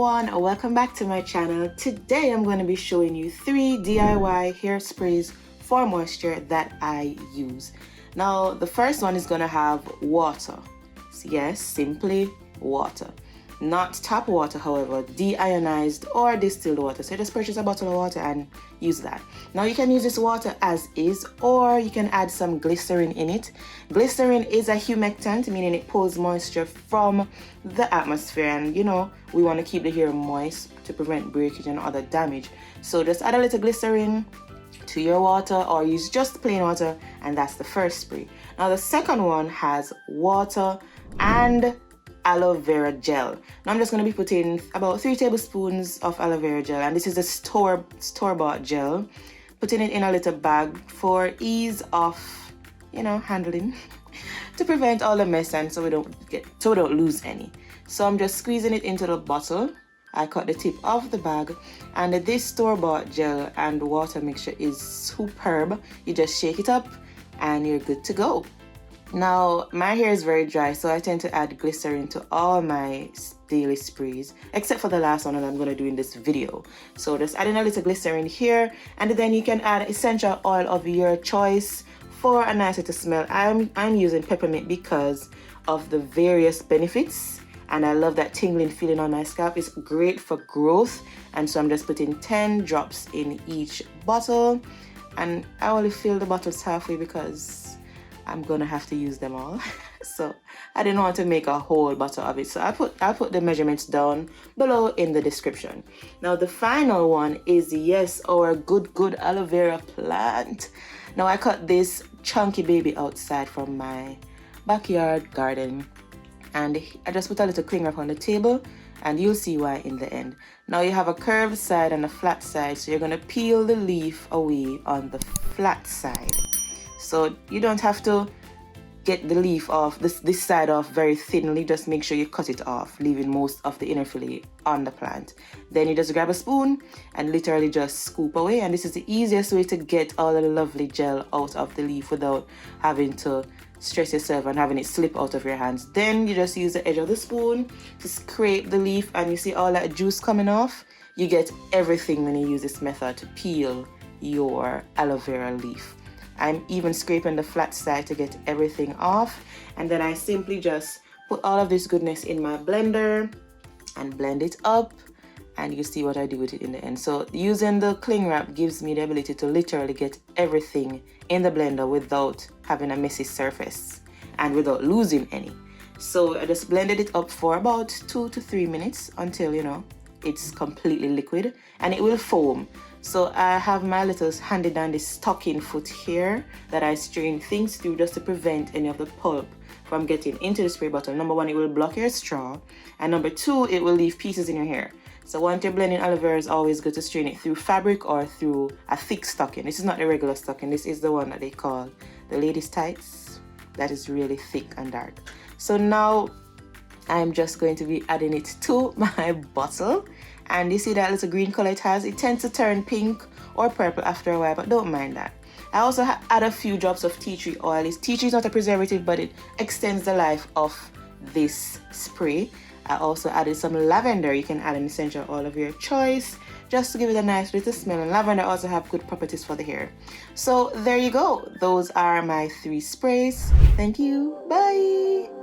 everyone, welcome back to my channel. Today I'm going to be showing you 3 DIY hairsprays for moisture that I use. Now the first one is going to have water. Yes, simply water. Not tap water, however, deionized or distilled water. So just purchase a bottle of water and use that. Now you can use this water as is, or you can add some glycerin in it. Glycerin is a humectant, meaning it pulls moisture from the atmosphere, and we want to keep the hair moist to prevent breakage and other damage. So just add a little glycerin to your water, or use just plain water, and that's the first spray. Now the second one has water and aloe vera gel. Now I'm just going to be putting about 3 tablespoons of aloe vera gel, and this is a store-bought gel. Putting it in a little bag for ease of handling to prevent all the mess and so we don't lose any. So I'm just squeezing it into the bottle. I cut the tip off the bag, and this store-bought gel and water mixture is superb. You just shake it up and you're good to go. Now, my hair is very dry, so I tend to add glycerin to all my daily sprays, except for the last one that I'm going to do in this video. So just adding a little glycerin here, and then you can add essential oil of your choice for a nicer to smell. I'm using peppermint because of the various benefits, and I love that tingling feeling on my scalp. It's great for growth, and so I'm just putting 10 drops in each bottle, and I only fill the bottles halfway because I'm gonna have to use them all. So I didn't want to make a whole bottle of it, so I'll put the measurements down below in the description. Now the final one is, yes, our good aloe vera plant. Now I cut this chunky baby outside from my backyard garden, and I just put a little cling wrap on the table, and you'll see why in the end. Now you have a curved side and a flat side, so you're gonna peel the leaf away on the flat side. So you don't have to get the leaf off, this side off very thinly. Just make sure you cut it off, leaving most of the inner fillet on the plant. Then you just grab a spoon and literally just scoop away, and this is the easiest way to get all the lovely gel out of the leaf without having to stress yourself and having it slip out of your hands. Then you just use the edge of the spoon to scrape the leaf, and you see all that juice coming off. You get everything when you use this method to peel your aloe vera leaf. I'm even scraping the flat side to get everything off, and then I simply just put all of this goodness in my blender and blend it up, and you see what I do with it in the end. So using the cling wrap gives me the ability to literally get everything in the blender without having a messy surface and without losing any. So I just blended it up for about 2 to 3 minutes until it's completely liquid, and it will foam. So I have my little handy dandy stocking foot here that I strain things through just to prevent any of the pulp from getting into the spray bottle. Number 1, it will block your straw, and number 2, it will leave pieces in your hair. So once you're blending aloe vera, it's always good to strain it through fabric or through a thick stocking. This is not the regular stocking. This is the one that they call the ladies' tights. That is really thick and dark. So now I'm just going to be adding it to my bottle. And you see that little green color it has? It tends to turn pink or purple after a while, but don't mind that. I also add a few drops of tea tree oil. Tea tree is not a preservative, but it extends the life of this spray. I also added some lavender. You can add an essential oil of your choice just to give it a nice little smell. And lavender also have good properties for the hair. So there you go. Those are my 3 sprays. Thank you. Bye.